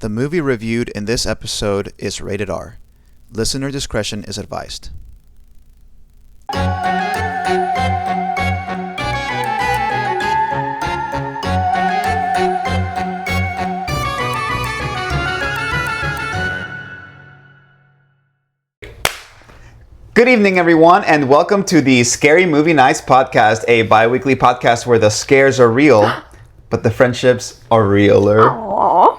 The movie reviewed in this episode is rated R. Listener discretion is advised. Good evening, everyone, and welcome to the Scary Movie Nights podcast, a bi-weekly podcast where the scares are real, but the friendships are realer. Aww.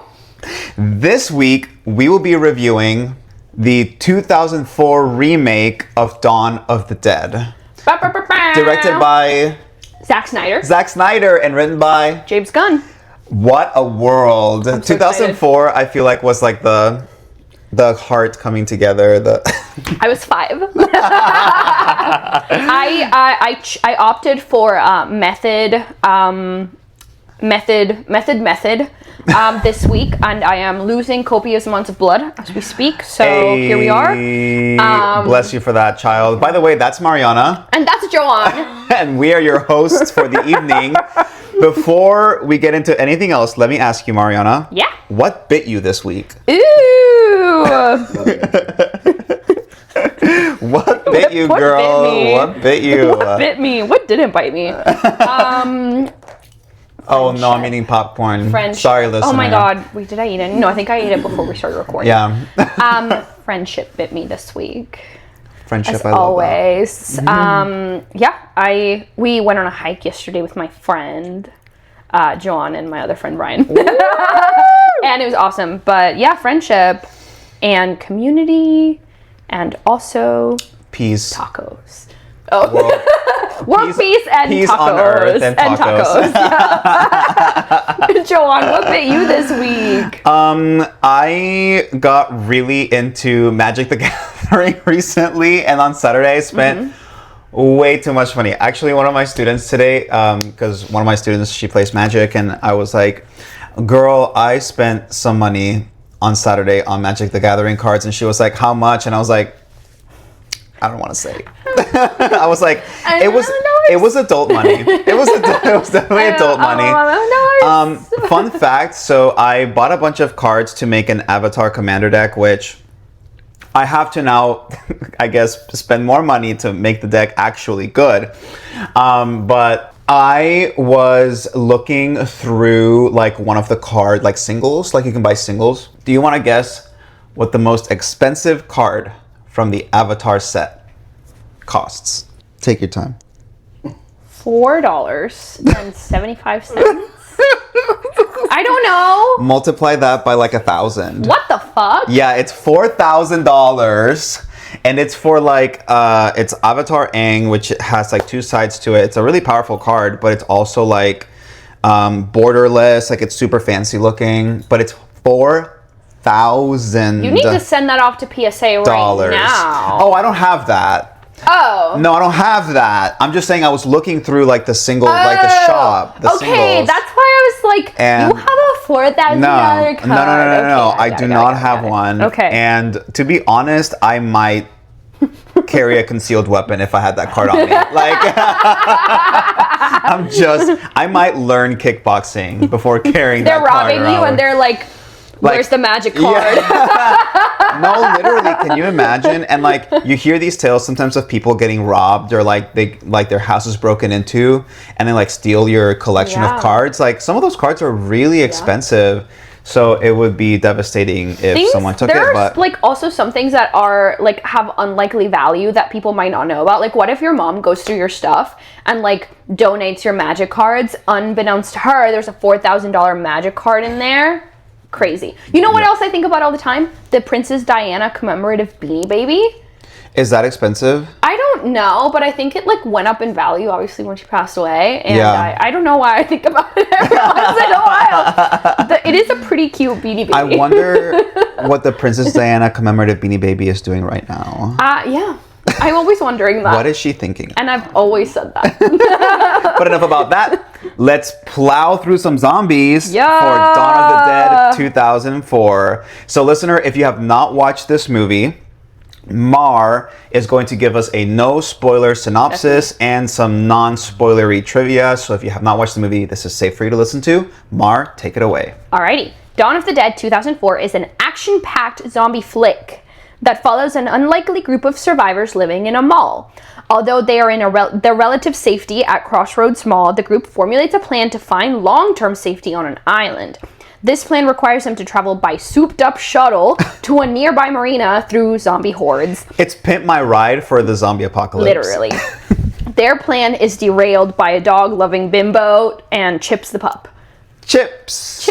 This week, we will be reviewing the 2004 remake of Dawn of the Dead. Directed by Zack Snyder and written by James Gunn. What a world. I'm so 2004, excited. I feel like, was like the heart coming together. I was 5. I opted for method this week, and I am losing copious amounts of blood as we speak. So here we are. Bless you for that, child. By the way, that's Mariana. And that's Joan. And we are your hosts for the evening. Before we get into anything else, let me ask you, Mariana. Yeah. What bit you this week? Ooh. What bit you, girl? What bit you? What bit me? What didn't bite me? Oh no, I'm eating popcorn. Friendship. Sorry, listener. Oh my god. Wait, did I eat it? No, I think I ate it before we started recording. Yeah. Friendship bit me this week. Friendship, as I love always. That. We went on a hike yesterday with my friend John and my other friend Brian. And it was awesome. But yeah, friendship and community and also peace. Tacos. Oh. Work, peace, and peace tacos. On earth and tacos. Yeah. Joanne, what bit you this week? I got really into Magic the Gathering recently, and on Saturday I spent way too much money. Actually, one of my students today, because one of my students, she plays Magic, and I was like, girl, I spent some money on Saturday on Magic the Gathering cards, and she was like, how much? And I was like, I don't want to say. I was like, it was adult money. It was definitely adult money. Fun fact, so I bought a bunch of cards to make an Avatar Commander deck, which I have to now, I guess, spend more money to make the deck actually good. But I was looking through like one of the card, like singles, like you can buy singles. Do you want to guess what the most expensive card from the Avatar set costs? Take your time. $4.75. I don't know. Multiply that by like 1,000. What the fuck? Yeah, it's $4,000, and it's for like it's Avatar Aang, which has like 2 sides to it. It's a really powerful card, but it's also like borderless, like it's super fancy looking, but it's $4,000. You need to send that off to PSA right now. Oh, I don't have that. Oh. No, I don't have that. I'm just saying I was looking through like the single, like the shop, the okay, singles. that's why I was like, and you have a $4,000 card. No. I do not have one. Okay. And to be honest, I might carry a concealed weapon if I had that card on me. Like, I might learn kickboxing before carrying that card around. They're robbing you and they're like, where's the magic card? Yeah. No, literally, can you imagine? And like, you hear these tales sometimes of people getting robbed or like their house is broken into and they like steal your collection of cards. Like some of those cards are really expensive. So it would be devastating if someone took it. But like also some things that are like have unlikely value that people might not know about. Like what if your mom goes through your stuff and like donates your magic cards? Unbeknownst to her, there's a $4,000 magic card in there. Crazy. You know what else I think about all the time? The Princess Diana commemorative Beanie Baby. Is that expensive? I don't know, but I think it like went up in value obviously when she passed away, and I don't know why I think about it every once in a while. It is a pretty cute Beanie Baby. I wonder what the Princess Diana commemorative Beanie Baby is doing right now. Yeah. I'm always wondering that. What is she thinking? And I've always said that. But enough about that. Let's plow through some zombies for Dawn of the Dead 2004. So listener, if you have not watched this movie, Mar is going to give us a no spoiler synopsis and some non-spoilery trivia. So if you have not watched the movie, this is safe for you to listen to. Mar, take it away. Alrighty. Dawn of the Dead 2004 is an action-packed zombie flick that follows an unlikely group of survivors living in a mall. Although they are in their relative safety at Crossroads Mall, the group formulates a plan to find long-term safety on an island. This plan requires them to travel by souped-up shuttle to a nearby marina through zombie hordes. It's Pimp My Ride for the zombie apocalypse. Literally. Their plan is derailed by a dog-loving bimbo and Chips the pup. Chips.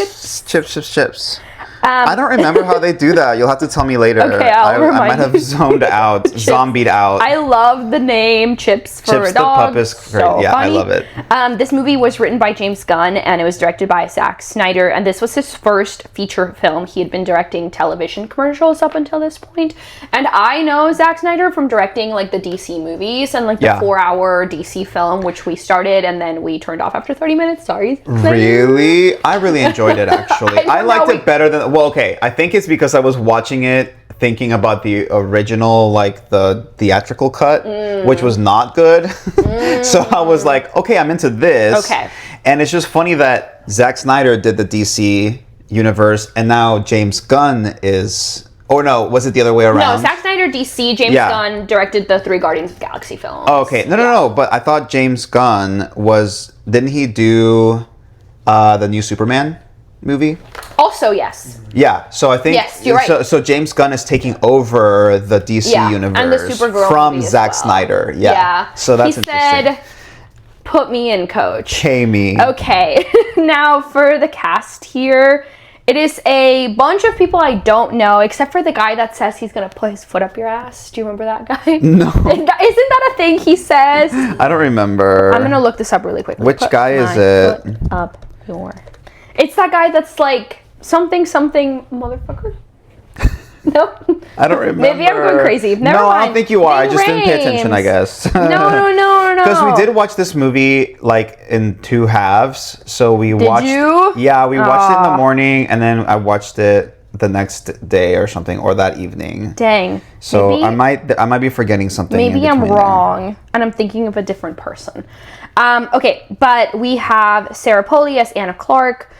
I don't remember how they do that. You'll have to tell me later. Okay, I might have zoned out, zombied out. I love the name Chips for a dog. Chips the pup is great. So yeah, funny. I love it. This movie was written by James Gunn and it was directed by Zack Snyder. And this was his first feature film. He had been directing television commercials up until this point. And I know Zack Snyder from directing like the DC movies and like the 4-hour DC film, which we started and then we turned off after 30 minutes. Sorry. Really? I really enjoyed it actually. I liked it better than. Well, okay. I think it's because I was watching it thinking about the original, like the theatrical cut, which was not good. So I was like, okay, I'm into this. Okay. And it's just funny that Zack Snyder did the DC universe and now James Gunn is. Or no, was it the other way around? No, Zack Snyder, DC, James Gunn directed the 3 Guardians of the Galaxy films. Oh, okay. No. But I thought James Gunn was. Didn't he do the new Superman movie? Also, yes. Yeah, so I think yes, you're right. So James Gunn is taking over the DC universe and the Supergirl from Zack Snyder. Yeah. So that's interesting. He said, "Put me in, coach." Pay me. Okay. Now for the cast here, it is a bunch of people I don't know, except for the guy that says he's gonna put his foot up your ass. Do you remember that guy? No. Isn't that a thing he says? I don't remember. I'm gonna look this up really quickly. Which guy is it? Foot up your. It's that guy that's like something motherfucker. No. I don't remember. Maybe I'm going crazy. Never mind. I don't think you are. I just didn't pay attention, I guess. No. Because we did watch this movie like in 2 halves. So we watched. Did you? Yeah, we watched it in the morning, and then I watched it the next day or something, or that evening. Dang. So maybe, I might be forgetting something. Maybe I'm wrong, and I'm thinking of a different person. Okay, but we have Sarah Polley as Anna Clark,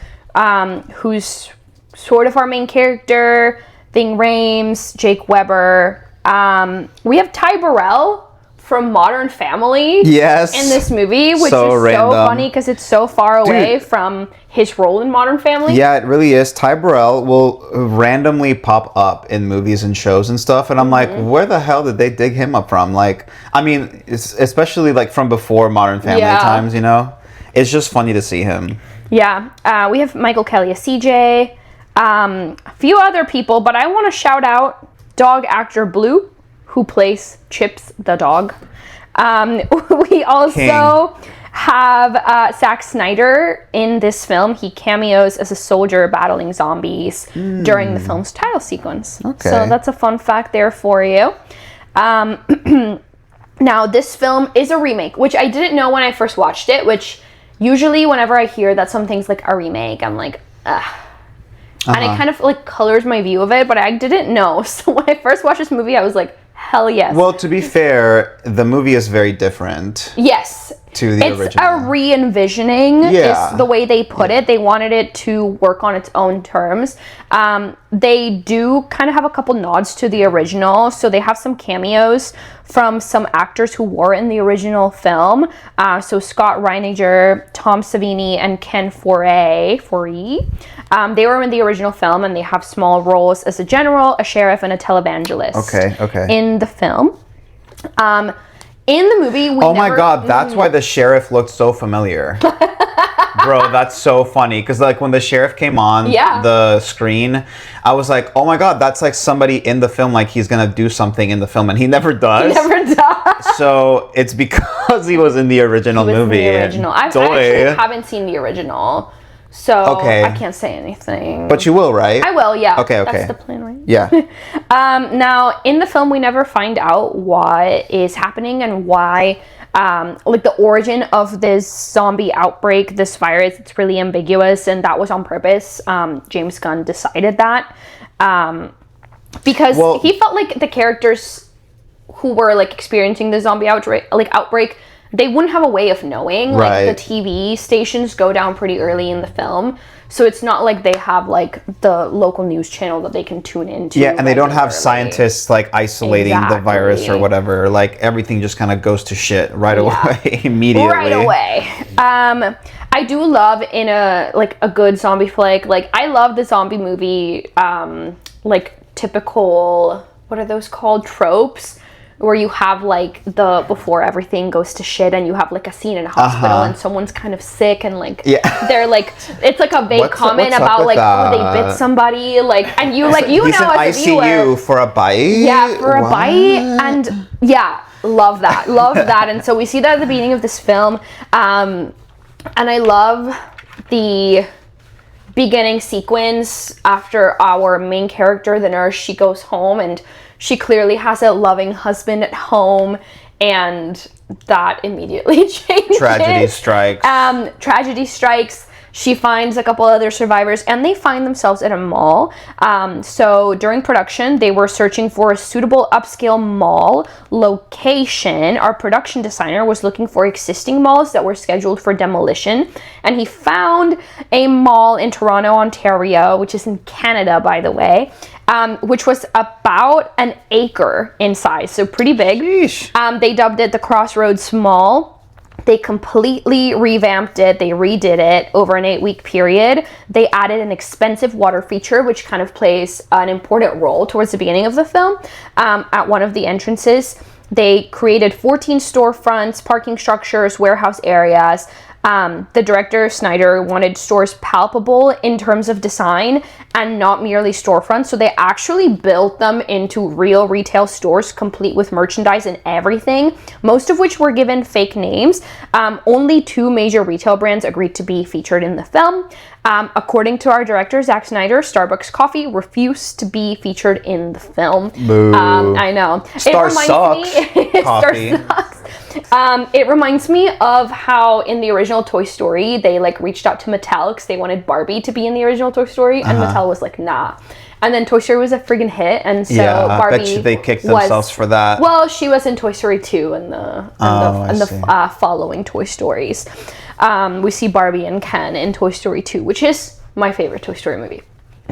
who's sort of our main character. Ving Rhames, Jake Weber. We have Ty Burrell from Modern Family in this movie, which so is random. so funny because it's so far away from his role in Modern Family. Yeah, it really is. Ty Burrell will randomly pop up in movies and shows and stuff, and I'm like, where the hell did they dig him up from? Like, I mean, especially like from before Modern Family times, you know? It's just funny to see him. Yeah, we have Michael Kelly as CJ. A few other people, but I want to shout out dog actor Blue, who plays Chips the dog. We also have Zack Snyder in this film. He cameos as a soldier battling zombies during the film's title sequence. Okay. So that's a fun fact there for you. Now, this film is a remake, which I didn't know when I first watched it, which usually whenever I hear that something's like a remake, I'm like, ugh. And it kind of like colors my view of it, but I didn't know. So when I first watched this movie, I was like, hell yes. Well, to be fair, the movie is very different. Yes. To the original. It's a re-envisioning is the way they put it. They wanted it to work on its own terms. They do kind of have a couple nods to the original. So they have some cameos from some actors who were in the original film. So Scott Reiniger, Tom Savini, and Ken Foree. They were in the original film and they have small roles as a general, a sheriff, and a televangelist. Okay. In the film. In the movie, my God, that's why the sheriff looked so familiar. Bro, that's so funny. Because like when the sheriff came on the screen, I was like, oh my God, that's like somebody in the film, like he's going to do something in the film. And he never does. So it's because he was in the original movie. I actually haven't seen the original. So I can't say anything. But you will, right? I will, yeah. Okay. That's the plan, right? Yeah. Now, in the film, we never find out what is happening and why, like the origin of this zombie outbreak, this virus. It's really ambiguous, and that was on purpose. James Gunn decided that because he felt like the characters who were like experiencing the zombie outbreak they wouldn't have a way of knowing. Right. Like, the TV stations go down pretty early in the film. So it's not like they have, like, the local news channel that they can tune into. Yeah, and they don't have scientists, like, isolating the virus or whatever. Like, everything just kind of goes to shit right away, immediately. Right away. I do love in a good zombie flick. Like, I love the zombie movie, like, typical, what are those called? Tropes. Where you have, like, the before everything goes to shit and you have, like, a scene in a hospital and someone's kind of sick and, like, they're, like, it's, like, a vague comment about, like, oh, they bit somebody, like, and you, like, you know as a viewer. ICU for a bite? Yeah, for a bite, and, yeah, love that, and so we see that at the beginning of this film, and I love the beginning sequence after our main character, the nurse, she goes home and she clearly has a loving husband at home, and that immediately changes. Tragedy strikes. She finds a couple other survivors, and they find themselves at a mall. So during production, they were searching for a suitable upscale mall location. Our production designer was looking for existing malls that were scheduled for demolition, and he found a mall in Toronto, Ontario, which is in Canada, by the way, which was about an acre in size, so pretty big. They dubbed it the Crossroads Mall. They completely revamped it. They redid it over an 8-week period. They added an expensive water feature, which kind of plays an important role towards the beginning of the film. At one of the entrances, they created 14 storefronts, parking structures, warehouse areas. The director, Snyder, wanted stores palpable in terms of design and not merely storefronts. So they actually built them into real retail stores, complete with merchandise and everything, most of which were given fake names. Only 2 major retail brands agreed to be featured in the film. According to our director, Zack Snyder, Starbucks coffee refused to be featured in the film. Boo. I know. Star sucks. Coffee. Star sucks. It reminds me of how in the original Toy Story, they like reached out to Mattel because they wanted Barbie to be in the original Toy Story, and Mattel was like, nah. And then Toy Story was a friggin' hit, and so Barbie. I bet you they kicked themselves for that. Well, she was in Toy Story 2 and the following Toy Stories. We see Barbie and Ken in Toy Story 2, which is my favorite Toy Story movie.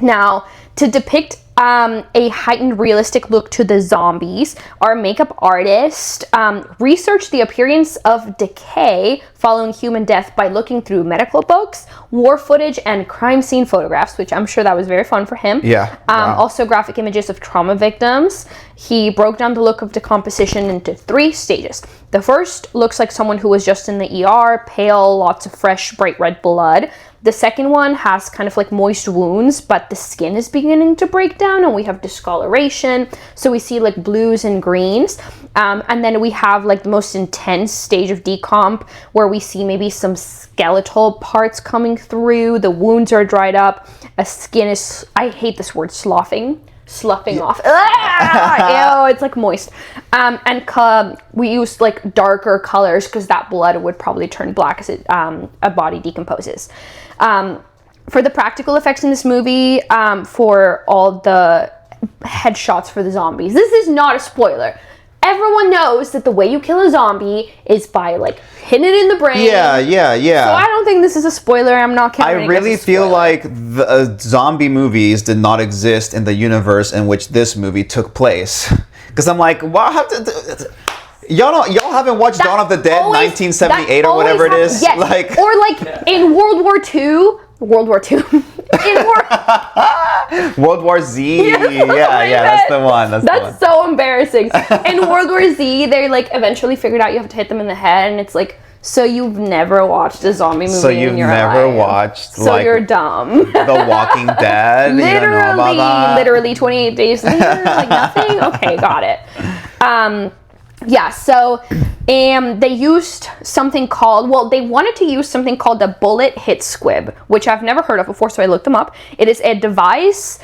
Now, to depict a heightened realistic look to the zombies, our makeup artist researched the appearance of decay following human death by looking through medical books, war footage, and crime scene photographs, which I'm sure that was very fun for him. Yeah. Wow. Also graphic images of trauma victims. He broke down the look of decomposition into 3 stages. The first looks like someone who was just in the ER, pale, lots of fresh, bright red blood. The second one has kind of like moist wounds, but the skin is beginning to break down and we have discoloration. So we see like blues and greens. And then we have like the most intense stage of decomp where we see maybe some skeletal parts coming through. The wounds are dried up. A skin is, I hate this word, sloughing off. Ew, it's like moist. And we used like darker colors because that blood would probably turn black as a body decomposes. For the practical effects in this movie, for all the headshots for the zombies, this is not a spoiler. Everyone knows that the way you kill a zombie is by like hitting it in the brain. Yeah. So I don't think this is a spoiler. I'm not counting. I really feel like the zombie movies did not exist in the universe in which this movie took place. Because I'm like, what? Y'all haven't watched Dawn of the Dead 1978 or whatever it is? Yes. Like, or like in World War II. World War Z. Yeah, that's the one. That's so embarrassing. In World War Z, they like eventually figured out you have to hit them in the head, and it's like, so you've never watched a zombie movie in your life. So you've never watched, so like, you're dumb. The Walking Dead. You don't know about that? Literally 28 days later, like nothing. Okay, got it. Yeah, so they used something called, they wanted to use something called the bullet hit squib, which I've never heard of before, so I looked them up. It is a device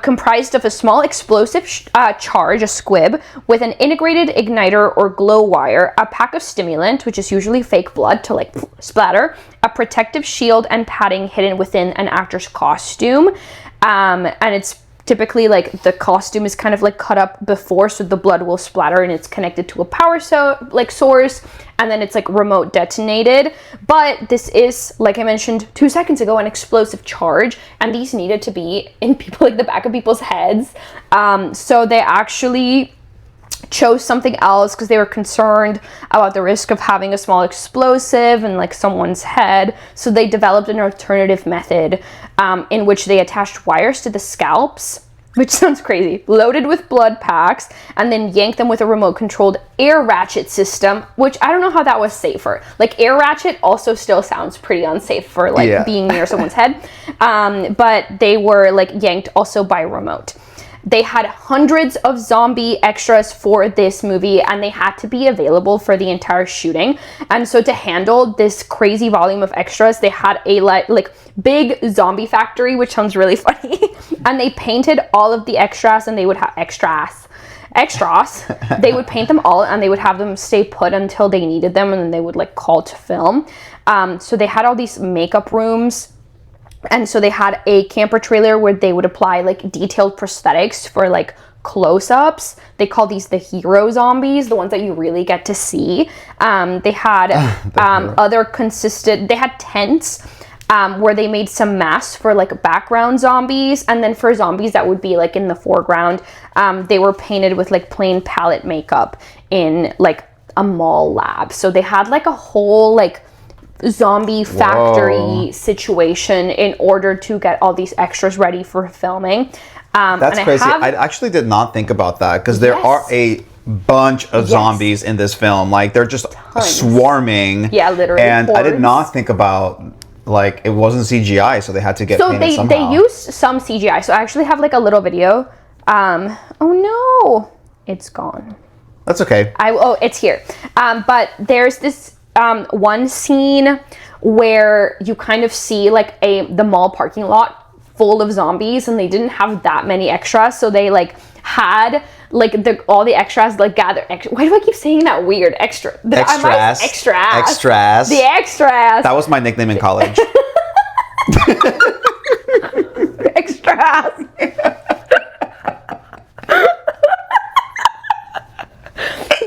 comprised of a small explosive charge, a squib, with an integrated igniter or glow wire, a pack of stimulant, which is usually fake blood to like splatter, a protective shield and padding hidden within an actor's costume, and it's typically like the costume is kind of like cut up before, so the blood will splatter and it's connected to a power source, and then it's like remote detonated. But this is, like I mentioned 2 seconds ago, an explosive charge, and these needed to be in people, like the back of people's heads. So they actually chose something else because they were concerned about the risk of having a small explosive in like someone's head. So they developed an alternative method in which they attached wires to the scalps, which sounds crazy, loaded with blood packs, and then yanked them with a remote controlled air ratchet system, which I don't know how that was safer. Like air ratchet also still sounds pretty unsafe for like being near someone's head. But they were like yanked also by remote. They had hundreds of zombie extras for this movie, and they had to be available for the entire shooting. And so to handle this crazy volume of extras, they had a like big zombie factory, which sounds really funny. And they painted all of the extras, and they would have extras. They would paint them all, and they would have them stay put until they needed them, and then they would like call to film. So they had all these makeup rooms. And so they had a camper trailer where they would apply like detailed prosthetics for like close-ups. They call these the hero zombies, the ones that you really get to see. They had they had tents where they made some masks for like background zombies, and then for zombies that would be like in the foreground, they were painted with like plain palette makeup in like a mall lab. So they had like a whole like zombie factory situation in order to get all these extras ready for filming. That's crazy. I actually did not think about that, because there are a bunch of zombies in this film. Like they're just swarming. Yeah, literally. And hordes. I did not think about like it wasn't CGI, so they had to get painted somehow. They used some CGI. So I actually have like a little video. Oh no, it's gone. That's okay. It's here. But there's this one scene where you kind of see like the mall parking lot full of zombies, and they didn't have that many extras, so they like had like all the extras like gather. Why do I keep saying that weird? Extras. The extras. That was my nickname in college. Extras.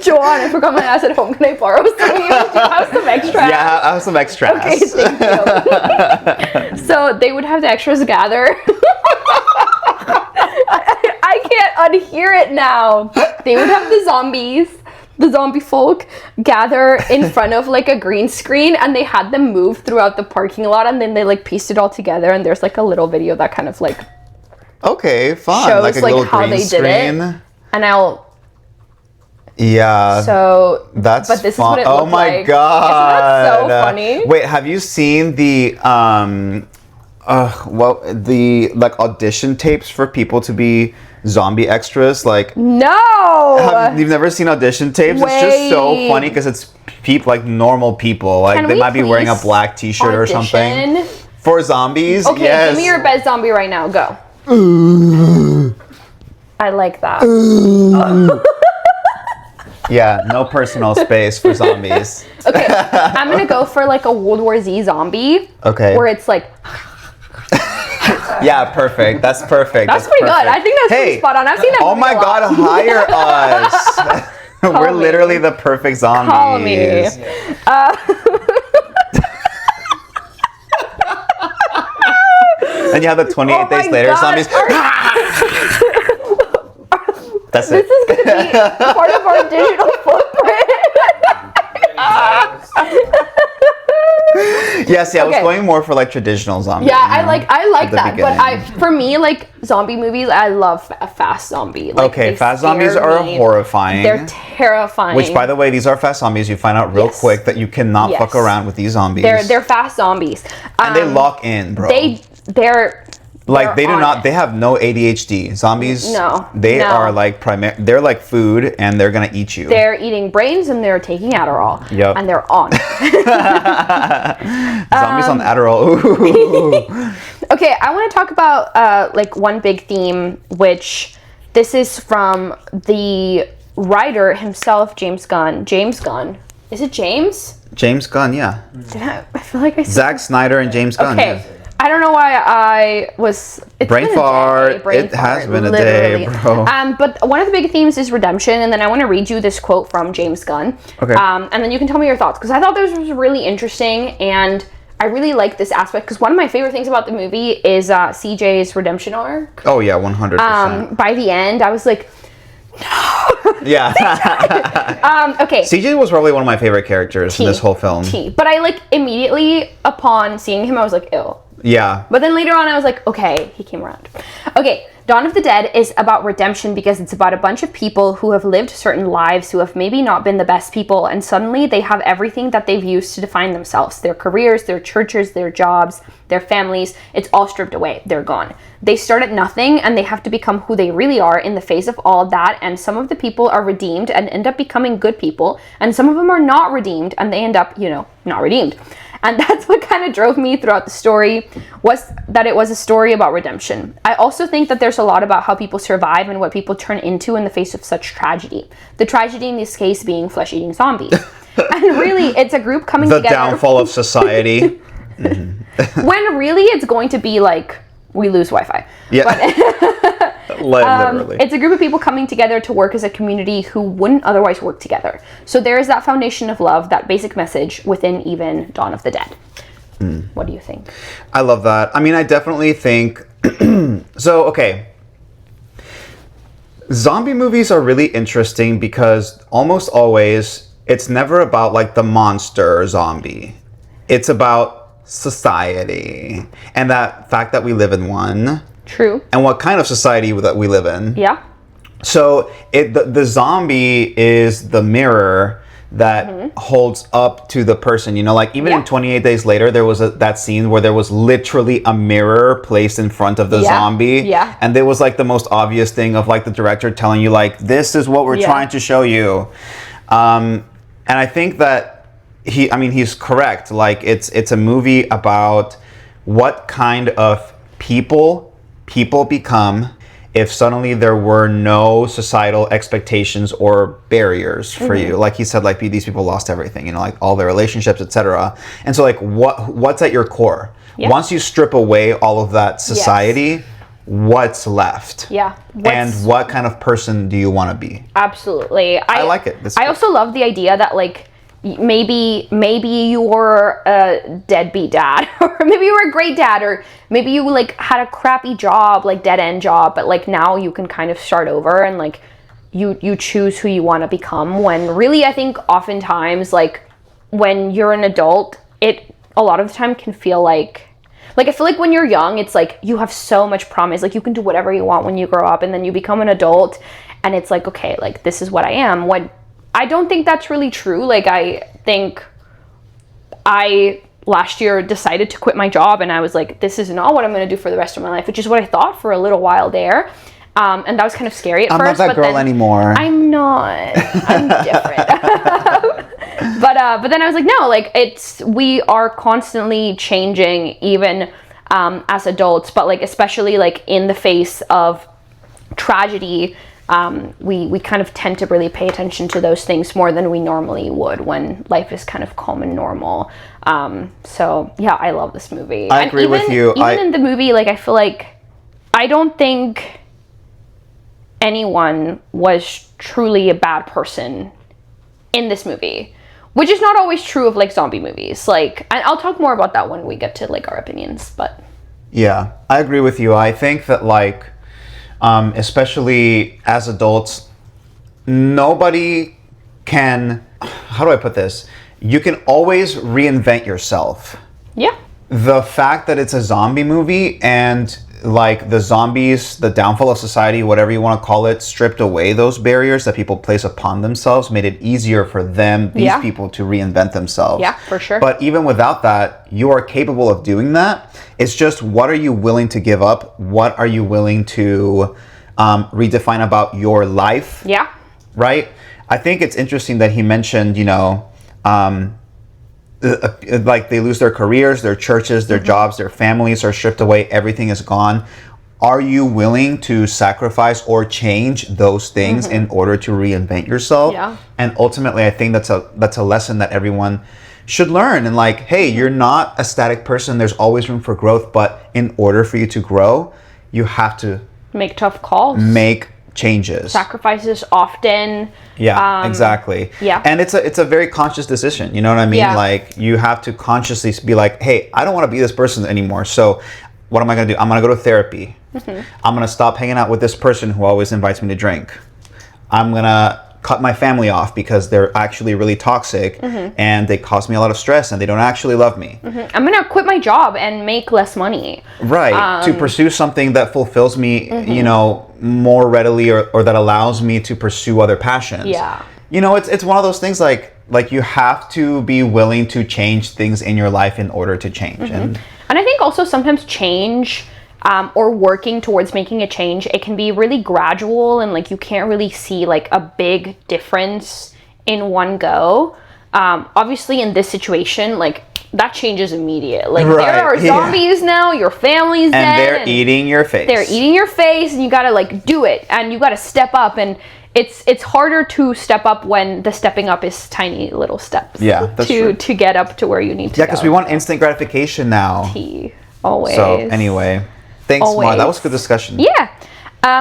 Joanne, I forgot my ass at home. Can I borrow some? Do you have some extras? Yeah, I have some extras. Okay, thank you. So they would have the extras gather. I can't unhear it now. They would have the zombie folk, gather in front of like a green screen, and they had them move throughout the parking lot, and then they like pieced it all together, and there's like a little video that kind of like fun, shows like how they did it. And so that's but this fun. Is what it looked my like. god, isn't that so funny? Wait, have you seen the the like audition tapes for people to be zombie extras? Like no, you've never seen audition tapes? It's just so funny because it's people like normal people, like they might be wearing a black t-shirt or something for zombies. Okay, yes. give me your best zombie right now. Go. I like that. Yeah, no personal space for zombies. Okay, I'm gonna go for like a World War Z zombie. Okay. Where it's like. Yeah, perfect. That's perfect. That's pretty good. I think that's pretty spot on. I've seen that movie Oh my god, hire us. We're literally the perfect zombies. Call me. And you have the 28 days later zombies. That's this is going to be part of our digital footprint. Yes, I was going more for like traditional zombies. Yeah, I like that. Beginning. But for me, like zombie movies, I love a fast zombie. Like, fast zombies are horrifying. They're terrifying. Which, by the way, these are fast zombies. You find out real quick that you cannot fuck around with these zombies. They're fast zombies. And they lock in, bro. They're like they do not. They have no ADHD. Zombies. No. They are like they're like food, and they're gonna eat you. They're eating brains, and they're taking Adderall. Yep. And they're on. Zombies on Adderall. Okay, I want to talk about like one big theme, which this is from the writer himself, James Gunn. James Gunn. Is it James? James Gunn, yeah. I feel like I said Zack Snyder and James Gunn. Okay. Yeah. I don't know why I was... It's Brain been fart. A day. Brain It has fart, been a literally. day, bro. But one of the big themes is redemption, and then I want to read you this quote from James Gunn. Okay. And then you can tell me your thoughts, because I thought this was really interesting, and I really like this aspect, because one of my favorite things about the movie is CJ's redemption arc. Oh, yeah, 100%. By the end, I was like, yeah. okay. CJ was probably one of my favorite characters in this whole film. But I, like, immediately upon seeing him, I was like, ew. Yeah. But then later on, I was like, okay, he came around. Okay, Dawn of the Dead is about redemption because it's about a bunch of people who have lived certain lives who have maybe not been the best people, and suddenly they have everything that they've used to define themselves. Their careers, their churches, their jobs, their families. It's all stripped away. They're gone. They start at nothing, and they have to become who they really are in the face of all of that, and some of the people are redeemed and end up becoming good people, and some of them are not redeemed, and they end up, not redeemed. And that's what kind of drove me throughout the story, was that it was a story about redemption. I also think that there's a lot about how people survive and what people turn into in the face of such tragedy. The tragedy in this case being flesh-eating zombies. And really, it's a group coming together. The downfall of society. When really it's going to be like, we lose Wi-Fi. Yeah. But, literally. it's a group of people coming together to work as a community who wouldn't otherwise work together. So there is that foundation of love, that basic message within even Dawn of the Dead. What do you think? I love that. I mean, I definitely think... So, okay. Zombie movies are really interesting because almost always it's never about like the monster zombie. It's about society and that fact that we live in one. True. And what kind of society that we live in. Yeah. So the zombie is the mirror that holds up to the person. Like even in 28 Days Later, there was that scene where there was literally a mirror placed in front of the zombie. Yeah. And it was like the most obvious thing of like the director telling you like, this is what we're trying to show you. And I think that he's correct. Like it's a movie about what kind of people become if suddenly there were no societal expectations or barriers for you. Like he said, like these people lost everything, like all their relationships, etc. And so like what's at your core? Yeah. Once you strip away all of that society, what's left? Yeah. And what kind of person do you want to be? Absolutely. I like it. I also love the idea that like maybe you were a deadbeat dad, or maybe you were a great dad, or maybe you like had a crappy job, like dead end job, but like now you can kind of start over and like you choose who you want to become, when really I think oftentimes like when you're an adult, it a lot of the time can feel like I feel like when you're young, it's like you have so much promise, like you can do whatever you want when you grow up, and then you become an adult and it's like, okay, like this is what I am. When I don't think that's really true. Like, I think I last year decided to quit my job, and I was like, this is not what I'm going to do for the rest of my life, which is what I thought for a little while there. And that was kind of scary at first. I'm not that girl anymore. I'm not. I'm different. But then I was like, no, like we are constantly changing, even as adults, but like especially like in the face of tragedy. We kind of tend to really pay attention to those things more than we normally would when life is kind of calm and normal. So yeah, I love this movie. I agree with you. Even in the movie, like I feel like I don't think anyone was truly a bad person in this movie, which is not always true of like zombie movies. Like, and I'll talk more about that when we get to like our opinions. But yeah, I agree with you. I think that like. Especially as adults, nobody can, how do I put this? You can always reinvent yourself. Yeah. The fact that it's a zombie movie and like the zombies, the downfall of society, whatever you want to call it, stripped away those barriers that people place upon themselves, made it easier for these people to reinvent themselves. Yeah, for sure. But even without that, you are capable of doing that. It's just, what are you willing to give up? What are you willing to redefine about your life? Yeah. Right? I think it's interesting that he mentioned, like they lose their careers, their churches, their jobs, their families are stripped away, everything is gone. Are you willing to sacrifice or change those things in order to reinvent yourself? Yeah. And ultimately, I think that's a lesson that everyone should learn. And like, hey, you're not a static person. There's always room for growth. But in order for you to grow, you have to make tough calls, make changes, sacrifices often. Yeah, exactly. Yeah. And it's a very conscious decision. You know what I mean? Yeah. Like, you have to consciously be like, hey, I don't want to be this person anymore. So what am I going to do? I'm going to go to therapy. I'm going to stop hanging out with this person who always invites me to drink. I'm going to cut my family off because they're actually really toxic and they cause me a lot of stress and they don't actually love me. I'm going to quit my job and make less money. Right. To pursue something that fulfills me, you know, more readily or that allows me to pursue other passions. Yeah. You know, it's one of those things like you have to be willing to change things in your life in order to change. And I think also sometimes change or working towards making a change, it can be really gradual and like you can't really see like a big difference in one go. Obviously in this situation, like that changes immediate. Like there are zombies now, your family's dead. And they're eating your face. They're eating your face and you gotta like do it and you gotta step up, and it's harder to step up when the stepping up is tiny little steps. Yeah, that's true. To get up to where you need to go. Yeah, because we want instant gratification now. Always. So anyway, thanks, Mar. That was a good discussion. Yeah.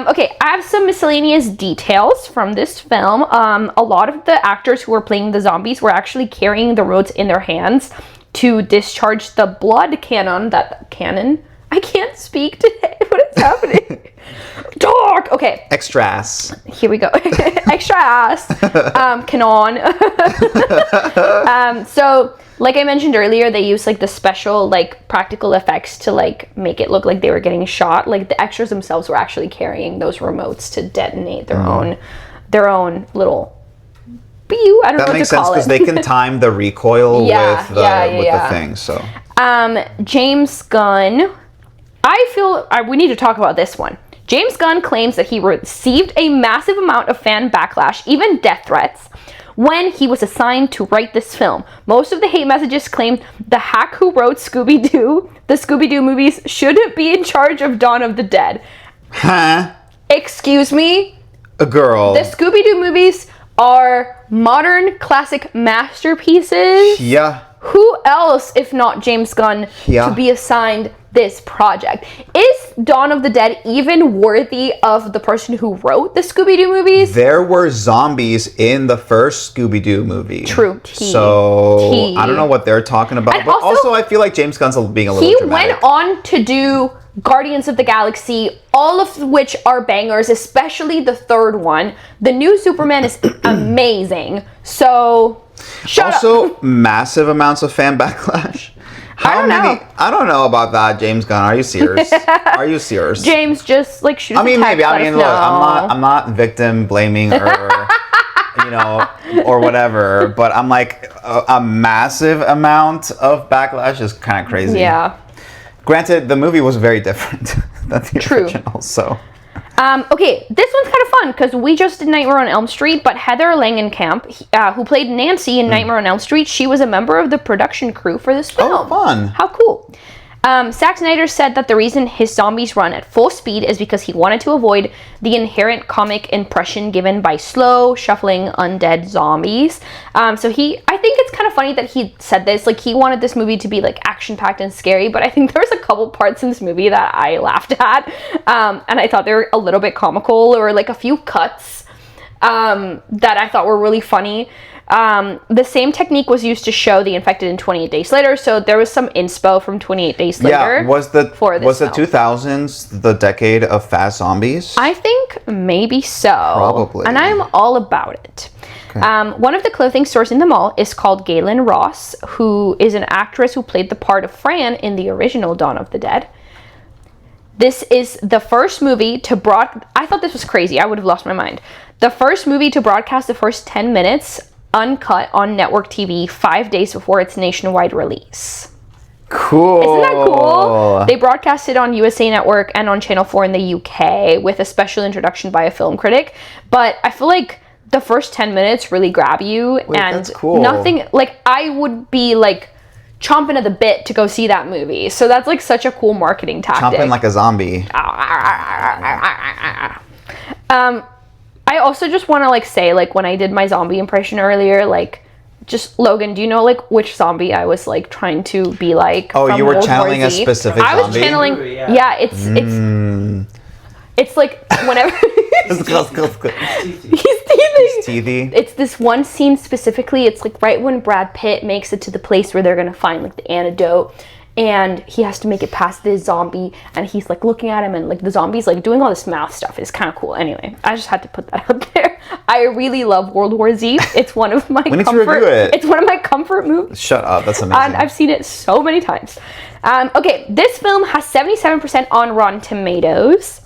Okay, I have some miscellaneous details from this film. A lot of the actors who were playing the zombies were actually carrying the remotes in their hands to discharge the blood cannon. I can't speak today. What is happening? Dark. Okay. Extra ass. Here we go. Extra ass. Canon. So, like I mentioned earlier, they used like the special like practical effects to like make it look like they were getting shot. Like the extras themselves were actually carrying those remotes to detonate their own little. I don't know what to call it. That makes sense because they can time the recoil with the thing. So. James Gunn. We need to talk about this one. James Gunn claims that he received a massive amount of fan backlash, even death threats, when he was assigned to write this film. Most of the hate messages claimed the hack who wrote the Scooby-Doo movies, shouldn't be in charge of Dawn of the Dead. Huh? Excuse me? A girl. The Scooby-Doo movies are modern classic masterpieces. Yeah. Who else, if not James Gunn, to be assigned this project? Is Dawn of the Dead even worthy of the person who wrote the Scooby-Doo movies? There were zombies in the first Scooby-Doo movie. True. So I don't know what they're talking about. And but also I feel like James Gunn's being a little dramatic. He went on to do Guardians of the Galaxy, all of which are bangers, especially the third one. The new Superman is amazing. So shut up. Massive amounts of fan backlash. How many? I don't know about that, James Gunn. Are you serious? Are you serious? James, just like shoot. I mean, maybe. I mean, look, I'm not victim blaming or you know, or whatever. But I'm like a massive amount of backlash is kind of crazy. Yeah. Granted, the movie was very different than the original. So. Okay, this one's kind of fun because we just did Nightmare on Elm Street, but Heather Langenkamp, who played Nancy in Nightmare on Elm Street, she was a member of the production crew for this film. Oh, fun. How cool. Zack Snyder said that the reason his zombies run at full speed is because he wanted to avoid the inherent comic impression given by slow, shuffling, undead zombies. I think it's kind of funny that he said this. Like, he wanted this movie to be, like, action-packed and scary, but I think there's a couple parts in this movie that I laughed at, and I thought they were a little bit comical, or, like, a few cuts that I thought were really funny. The same technique was used to show the infected in 28 Days Later, so there was some inspo from 28 Days Later. Yeah, was the 2000s the decade of fast zombies? I think maybe so. Probably. And I'm all about it. Okay. One of the clothing stores in the mall is called Galen Ross, who is an actress who played the part of Fran in the original Dawn of the Dead. This is the first movie to I thought this was crazy. I would have lost my mind. The first movie to broadcast the first 10 minutes uncut on network TV 5 days before its nationwide release. Cool. Isn't that cool? They broadcast it on USA Network and on Channel 4 in the UK with a special introduction by a film critic. But I feel like the first 10 minutes really grab you. Wait, and that's cool. Nothing, like, I would be like chomping at the bit to go see that movie. So that's like such a cool marketing tactic. Chomping like a zombie. I also just want to like say, like, when I did my zombie impression earlier, like, just Logan, do you know like which zombie I was like trying to be like? Oh, you were World channeling War a Z? specific I was zombie? channeling. Ooh, Yeah, yeah. it's like whenever Let's go. he's teething. TV. It's this one scene specifically. It's like right when Brad Pitt makes it to the place where they're gonna find like the antidote, and he has to make it past this zombie, and he's like looking at him, and like the zombie's like doing all this mouth stuff. It's kind of cool. Anyway, I just had to put that out there. I really love World War Z. It's one of my We need to review it. It's one of my comfort movies. Shut up. That's amazing. And I've seen it so many times. Okay, this film has 77% on Rotten Tomatoes.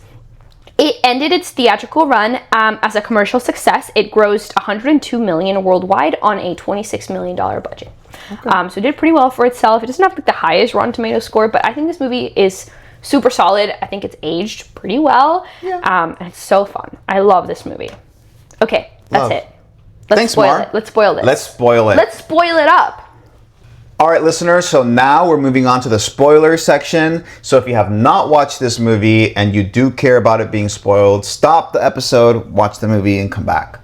It ended its theatrical run as a commercial success. It grossed $102 million worldwide on a $26 million budget. Okay. So it did pretty well for itself. It doesn't have like the highest Rotten Tomatoes score, but I think this movie is super solid. I think it's aged pretty well. Yeah. And it's so fun. I love this movie. Okay, that's it. Thanks, Mar. Let's spoil it. Let's spoil it. Let's spoil it up. All right, listeners, so now we're moving on to the spoiler section. So if you have not watched this movie and you do care about it being spoiled, stop the episode, watch the movie, and come back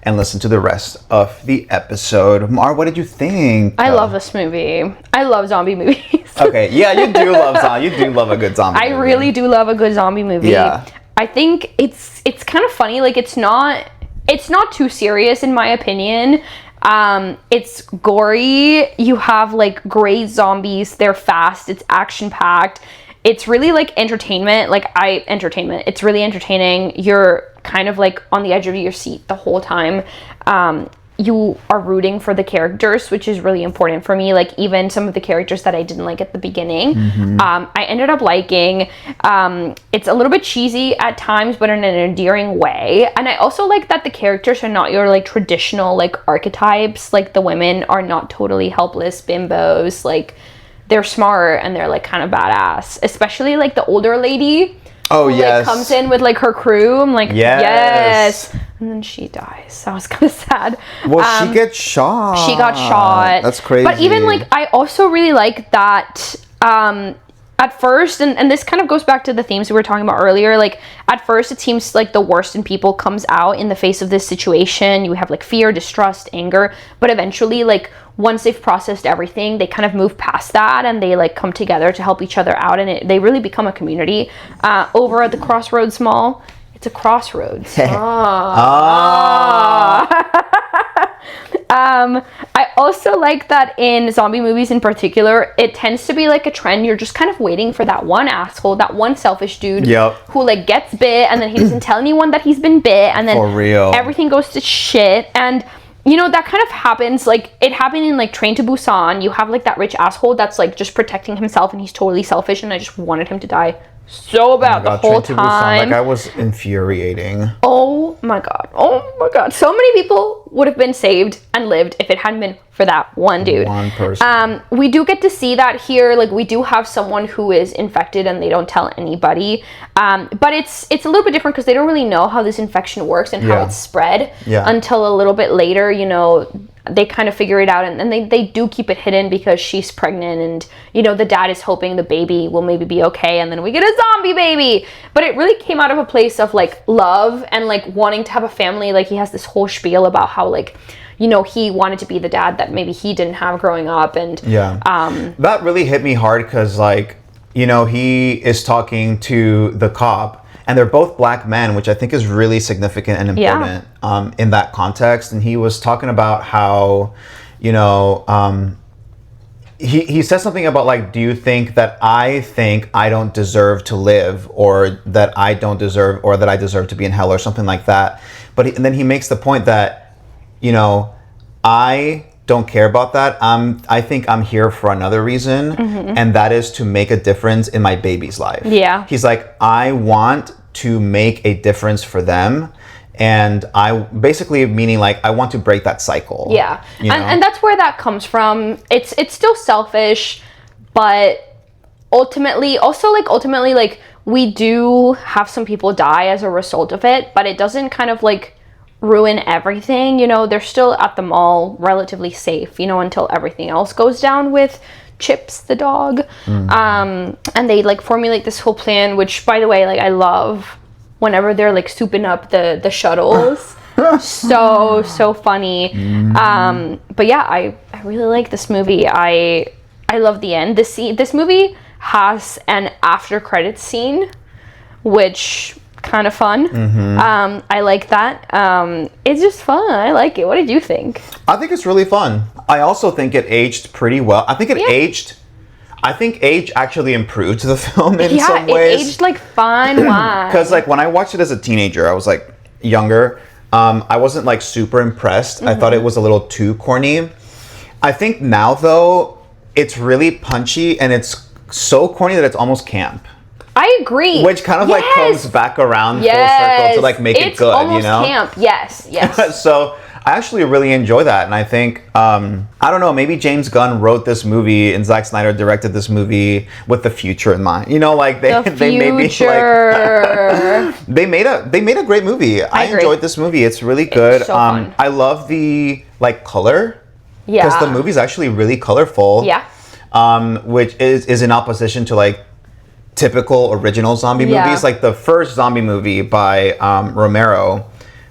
and listen to the rest of the episode. Mar, what did you think? I love this movie. I love zombie movies. Okay, yeah, you do love zombie. You do love a good zombie movie. I really do love a good zombie movie. Yeah. I think it's kind of funny. Like it's not too serious in my opinion. It's gory. You have like great zombies. They're fast. It's action packed. It's really like entertainment. It's really entertaining. You're kind of like on the edge of your seat the whole time. You are rooting for the characters, which is really important for me. Like even some of the characters that I didn't like at the beginning, I ended up liking. It's a little bit cheesy at times, but in an endearing way. And I also like that the characters are not your like traditional like archetypes. Like the women are not totally helpless bimbos. Like they're smart and they're like kind of badass. Especially like the older lady. Oh, who, yes. like, comes in with like her crew. I'm like, yes. And then she dies. That was kind of sad. Well, she gets shot. She got shot. That's crazy. But even like, I also really like that at first, and this kind of goes back to the themes we were talking about earlier, like at first it seems like the worst in people comes out in the face of this situation. You have like fear, distrust, anger, but eventually like once they've processed everything, they kind of move past that and they like come together to help each other out, and they really become a community. Over at the Crossroads Mall, it's a crossroads. I also like that in zombie movies in particular, it tends to be like a trend. You're just kind of waiting for that one asshole, that one selfish dude who like gets bit and then he doesn't tell anyone that he's been bit, and then For real. everything goes to shit. And you know, that kind of happens, like it happened in like Train to Busan. You have like that rich asshole that's like just protecting himself and he's totally selfish, and I just wanted him to die so bad the whole Train to Busan, time. that guy was infuriating. Oh my god. So many people would have been saved and lived if it hadn't been for that one dude. One person. We do get to see that here. Like we do have someone who is infected and they don't tell anybody. But it's a little bit different because they don't really know how this infection works and how it's spread until a little bit later. You know, they kind of figure it out, and then they do keep it hidden because she's pregnant, and you know the dad is hoping the baby will maybe be okay, and then we get a zombie baby. But it really came out of a place of like love and like wanting to have a family. Like he has this whole spiel about how like, you know, he wanted to be the dad that maybe he didn't have growing up, and that really hit me hard because like, you know, he is talking to the cop. And they're both black men, which I think is really significant and important in that context. And he was talking about how, you know, he said something about like, do you think I don't deserve to live, or that I don't deserve, or that I deserve to be in hell, or something like that. But and then he makes the point that, you know, I don't care about that. I think I'm here for another reason, and that is to make a difference in my baby's life. Yeah. He's like, I want to make a difference for them, and I basically meaning like I want to break that cycle. Yeah. You know? And that's where that comes from. It's still selfish, but ultimately like we do have some people die as a result of it, but it doesn't kind of like ruin everything. You know, they're still at the mall relatively safe, you know, until everything else goes down with Chips the dog. And they like formulate this whole plan, which by the way, like I love whenever they're like souping up the shuttles. so funny. But yeah, I really like this movie. I love the end. This movie has an after credits scene, which kind of fun. I like that. It's just fun. I like it. What did you think? I think it's really fun. I also think it aged pretty well. I think age actually improved the film in some ways. It aged like fine wine. Because like when I watched it as a teenager, I was like younger. I wasn't like super impressed. I thought it was a little too corny. I think now though, it's really punchy and it's so corny that it's almost camp. I agree. Which kind of like comes back around full circle to like make it good, you know? Camp. Yes. So I actually really enjoy that, and I think I don't know, maybe James Gunn wrote this movie and Zack Snyder directed this movie with the future in mind. You know, like they maybe like they made a great movie. I enjoyed this movie. It's really good. It's so fun. I love the like color. Yeah. Because the movie's actually really colorful. Yeah. Which is in opposition to like typical original zombie movies. Like the first zombie movie by Romero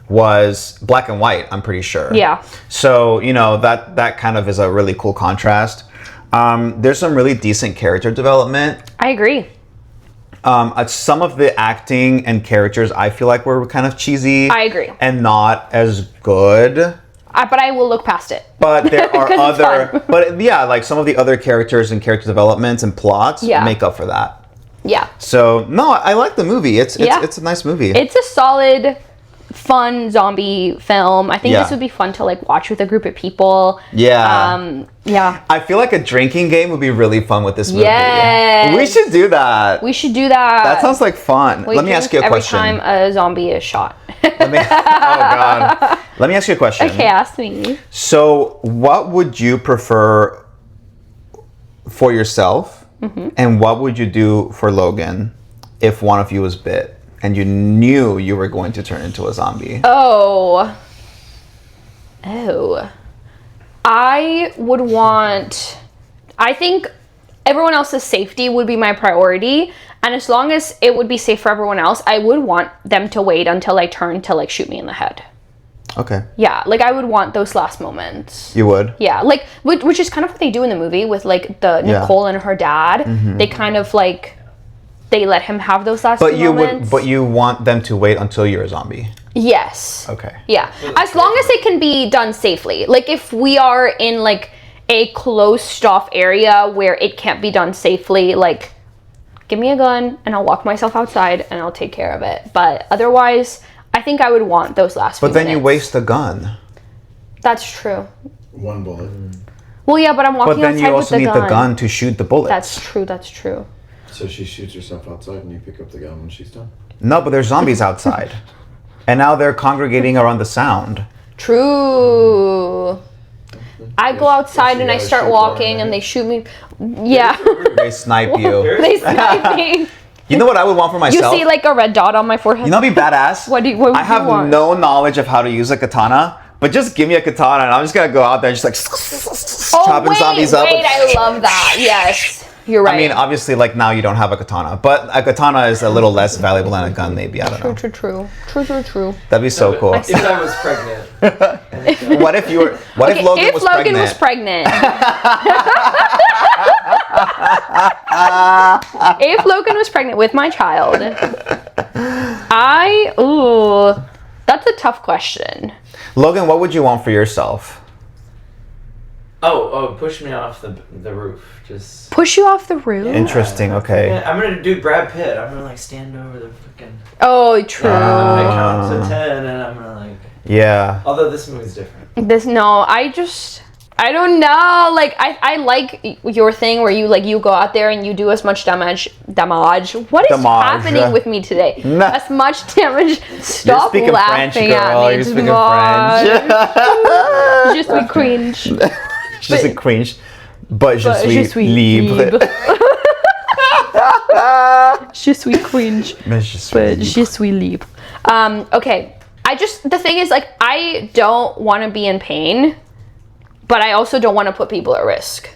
was black and white, I'm pretty sure. Yeah. So, you know, that kind of is a really cool contrast. There's some really decent character development. I agree. Some of the acting and characters I feel like were kind of cheesy. I agree. And not as good. But I will look past it. But there are like some of the other characters and character developments and plots make up for that. Yeah. So no, I like the movie. It's a nice movie. It's a solid, fun zombie film. I think this would be fun to like watch with a group of people. Yeah. I feel like a drinking game would be really fun with this movie. Yes. We should do that. That sounds like fun. Let me ask you a question. Every time a zombie is shot. Oh God. Let me ask you a question. Okay, ask me. So, what would you prefer for yourself? And what would you do for Logan if one of you was bit and you knew you were going to turn into a zombie? Oh. I think everyone else's safety would be my priority. And as long as it would be safe for everyone else, I would want them to wait until I turn to like shoot me in the head. Okay. Yeah, like I would want those last moments. You would? Yeah, like which is kind of what they do in the movie with like the Nicole and her dad. They kind of like they let him have those last moments. But you want them to wait until you're a zombie. Yes. Okay. Yeah, as long as it can be done safely. Like if we are in like a closed off area where it can't be done safely, like give me a gun and I'll walk myself outside and I'll take care of it. But otherwise, I think I would want those last few minutes. But then you waste a gun. That's true. One bullet. Well, yeah, but I'm walking outside with the gun. But then you also need the gun to shoot the bullets. That's true. So she shoots herself outside and you pick up the gun when she's done? No, but there's zombies outside. And now they're congregating around the sound. True. I go outside and I start walking and they shoot me. Yeah. They snipe you. They snipe me. You know what I would want for myself? You see like a red dot on my forehead? You know what'd be badass? What would you want? I have no knowledge of how to use a katana, but just give me a katana and I'm just gonna go out there and just like chopping zombies up. I love that. Yes. You're right. I mean, obviously, like now you don't have a katana, but a katana is a little less valuable than a gun, maybe. I don't know. True. That'd be so cool. If I was pregnant. What if you were? What if Logan was pregnant? Was pregnant. If Logan was pregnant with my child, that's a tough question. Logan, what would you want for yourself? Oh, push me off the roof. Just push you off the roof? Interesting, okay. Yeah, I'm gonna do Brad Pitt. I'm gonna like stand over the freaking. Oh, true. I'm gonna count to 10 and I'm gonna like. Yeah. Although this movie's different. I don't know. Like I like your thing where you go out there and you do as much damage. What is happening with me today? Nah. As much damage. Stop You're speaking laughing French, girl. at me. You're speaking French. Just we cringe. Just a cringe. But je suis libre. Je suis cringe. But je suis libre. Okay. The thing is, like, I don't want to be in pain, but I also don't want to put people at risk.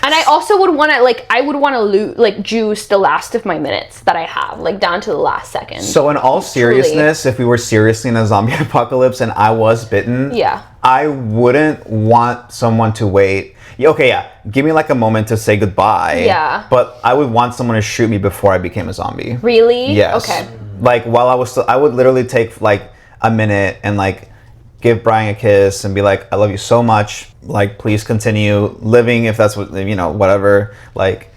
And I also would want to juice the last of my minutes that I have, like down to the last second. So in all seriousness, if we were seriously in a zombie apocalypse and I was bitten, yeah, I wouldn't want someone to wait. Okay, yeah, give me like a moment to say goodbye. Yeah. But I would want someone to shoot me before I became a zombie. Really? Yes. Okay. Like while I was still, I would literally take like a minute and like give Brian a kiss and be like, I love you so much. Like, please continue living if that's what, whatever. Like,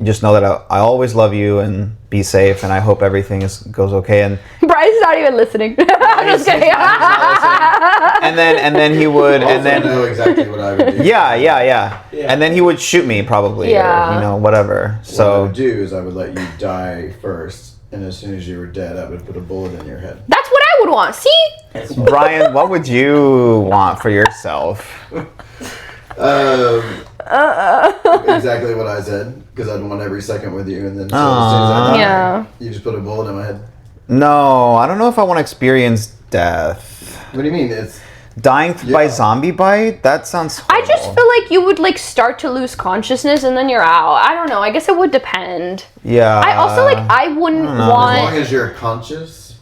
just know that I always love you and be safe, and I hope everything goes okay. And Brian's not even listening. I'm just kidding. and then he would, and then know exactly what I would do. Yeah. And then he would shoot me probably, Yeah. or whatever. What I So would do is I would let you die first, and as soon as you were dead, I would put a bullet in your head. That's what I would want. See? Brian, what would you want for yourself? Exactly what I said, because I'd want every second with you, and then so as soon as I die, Yeah. you just put a bullet in my head. No, I don't know if I want to experience death. What do you mean? It's Dying by Yeah. zombie bite? That sounds I horrible. just feel like you would like start to lose consciousness and then you're out. I don't know. I guess it would depend. Yeah. I also I wouldn't know. as long want. as you're conscious,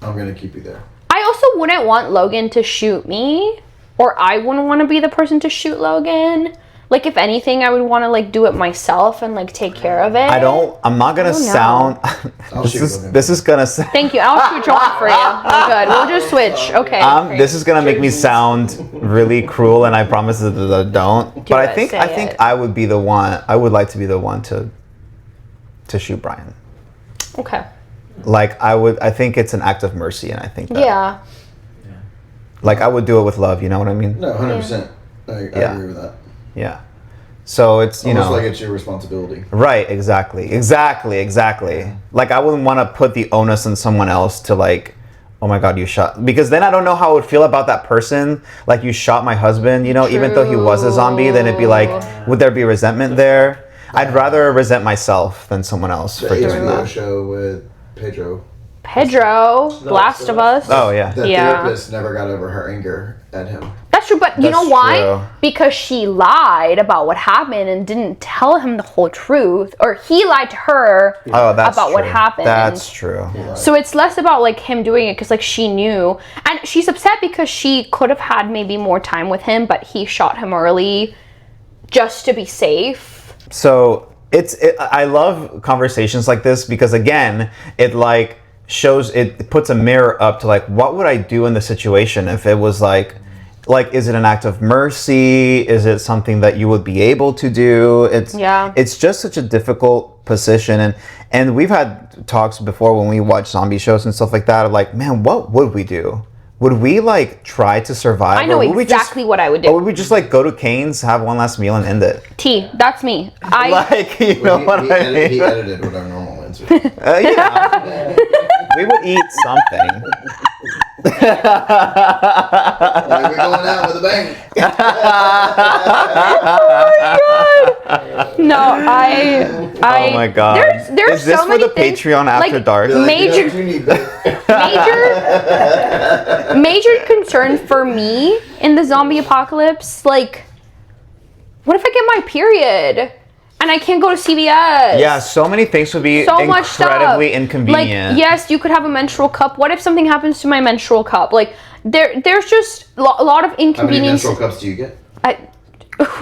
I'm gonna keep you there. I also wouldn't want Logan to shoot me, or I wouldn't want to be the person to shoot Logan. Like if anything, I would want to like do it myself and like take care of it. I'm not gonna I don't know. sound. I'll shoot Logan. This is gonna sound. Thank you. I'll shoot John for you. We're good. We'll just switch. Okay. great. This is gonna make me sound really cruel, and I promise that I don't. But I it, think say it. I would be the one. I would like to be the one to shoot Brian. Okay. Like I think it's an act of mercy, and I think that, Yeah. like I would do it with love. You know what I mean? No, 100%. I Yeah. agree with that. Yeah. So it's Almost like it's your responsibility. right. Exactly. Like I wouldn't want to put the onus on someone else to like, oh my God, you shot, because then I don't know how I would feel about that person. Like you shot my husband, even though he was a zombie, then it'd be like, would there be resentment there? I'd rather resent myself than someone else The for doing HBO that. show with Pedro. Pedro, Last of Us. Oh yeah. The Yeah. therapist never got over her anger at him. That's true, but you know That's why? true. Because she lied about what happened and didn't tell him the whole truth, or he lied to her Oh, that's about what true. happened. That's true. So it's less about like him doing it because like she knew, and she's upset because she could have had maybe more time with him, but he shot him early just to be safe. So I love conversations like this because again, it like it puts a mirror up to like, what would I do in the situation if it was like, is it an act of mercy? Is it something that you would be able to do? It's just such a difficult position. And we've had talks before when we watch zombie shows and stuff like that of like, man, what would we do? Would we like try to survive? I know or would exactly what I would Or do. would we just like go to Cane's, have one last meal and end it? That's me. Like, you know what I mean? He edited what our normal answer. Yeah. We would eat something. Like, we're going out with a bang. No, Oh my God. There's Is this so for many the things, Patreon after like, dark? Major- You need that. major concern for me in the zombie apocalypse, like, what if I get my period and I can't go to CVS? Yeah, so many things would be So much stuff. incredibly inconvenient. Like, yes, you could have a menstrual cup. What if something happens to my menstrual cup? Like, there's just a lot of How many inconvenience. menstrual cups do you get?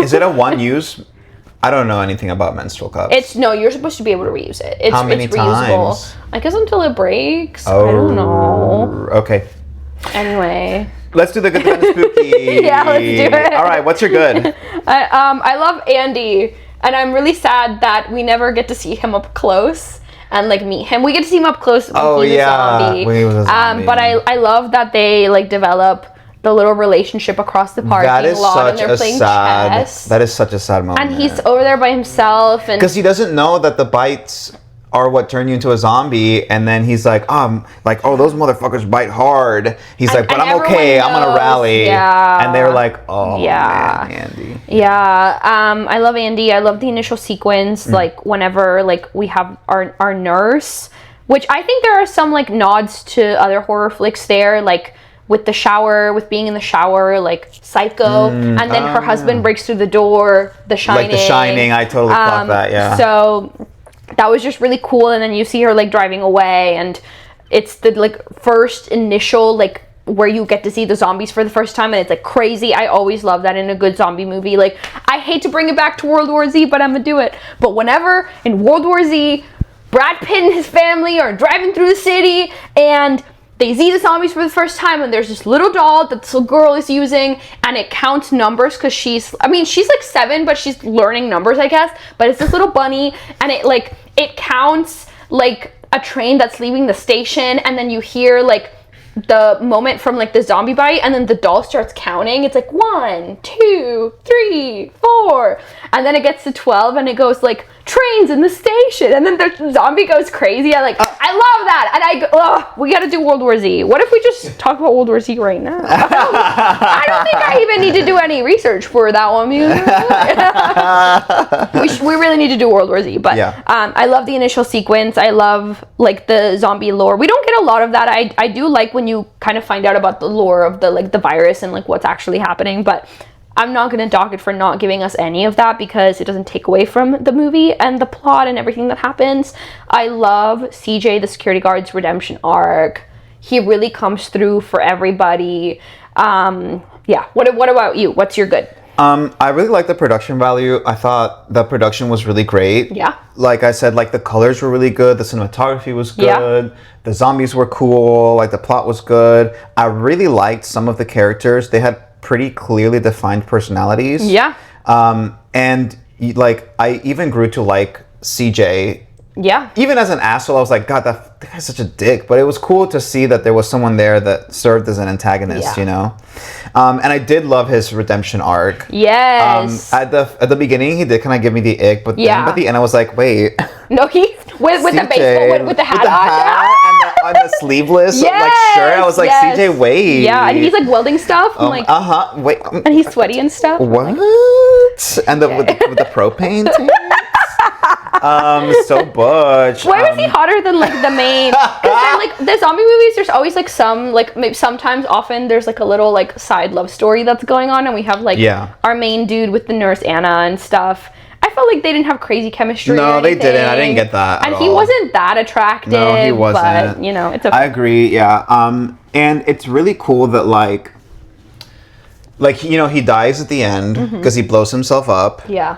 Is it a one use? I don't know anything about menstrual cups. No, you're supposed to be able to reuse it. It's How many it's reusable. times? I guess until it breaks. I don't know. Okay. Anyway. Let's do the good, bad, and spooky. Yeah, let's do it. All right, what's your good? I love Andy, and I'm really sad that we never get to see him up close and like meet him. We get to see him up close when Oh, he's yeah, a zombie. when he was a zombie. But I love that they like develop the little relationship across the parking That is lot, and such they're a playing sad. chess. That is such a sad moment. And he's over there by himself, and because he doesn't know that the bites are what turn you into a zombie, and then he's like, oh, those motherfuckers bite hard. He's like, but and I'm okay. everyone I'm gonna knows, rally. yeah. And they're like, oh Yeah. man, Andy. yeah, I love Andy. I love the initial sequence, like whenever like we have our nurse, which I think there are some like nods to other horror flicks there, like with the shower, with being in the shower, like Psycho, and then her husband breaks through the door, The Shining. Like The Shining, I totally clocked that, yeah. So that was just really cool, and then you see her like driving away, and it's the like first initial like where you get to see the zombies for the first time, and it's like crazy. I always love that in a good zombie movie. Like, I hate to bring it back to World War Z, but I'm gonna do it. But whenever in World War Z, Brad Pitt and his family are driving through the city, and they see the zombies for the first time, and there's this little doll that this little girl is using, and it counts numbers because she's like 7, but she's learning numbers, I guess. But it's this little bunny, and it counts like a train that's leaving the station, and then you hear like the moment from like the zombie bite, and then the doll starts counting. It's like 1, 2, 3, 4, and then it gets to 12, and it goes like trains in the station, and then the zombie goes crazy. I love that, and I go, we got to do World War Z. What if we just talk about World War Z right now? I don't think I even need to do any research for that one. We really need to do World War Z, but yeah. I love the initial sequence. I love like the zombie lore. We don't get a lot of that. I do like when you kind of find out about the lore of the like the virus and like what's actually happening, but I'm not going to dock it for not giving us any of that because it doesn't take away from the movie and the plot and everything that happens. I love CJ, the security guard's redemption arc. He really comes through for everybody. Yeah. What about you? What's your good? I really like the production value. I thought the production was really great. Yeah. Like I said, like the colors were really good. The cinematography was good. Yeah. The zombies were cool. Like the plot was good. I really liked some of the characters. They had pretty clearly defined personalities. Yeah. And like I even grew to like CJ. Yeah. Even as an asshole, I was like, God, that guy's such a dick. But it was cool to see that there was someone there that served as an antagonist, you know? And I did love his redemption arc. Yes. At the beginning, he did kind of give me the ick, but then at the end, I was like, wait. No, he with the baseball with the hat on, and the sleeveless like shirt. I was like, CJ, wait. Yeah, and he's like welding stuff. I'm like, wait. And he's sweaty and stuff. What? And with the propane tank. So butch. Why was he hotter than like the main? Because like the zombie movies, there's always like some like maybe sometimes often there's like a little like side love story that's going on, and we have like our main dude with the nurse Anna and stuff. I felt like they didn't have crazy chemistry. No, they didn't. I didn't get that. And he wasn't that attractive. No, he wasn't. But you know, it's okay. I agree. Yeah. And it's really cool that like you know, he dies at the end because he blows himself up. Yeah.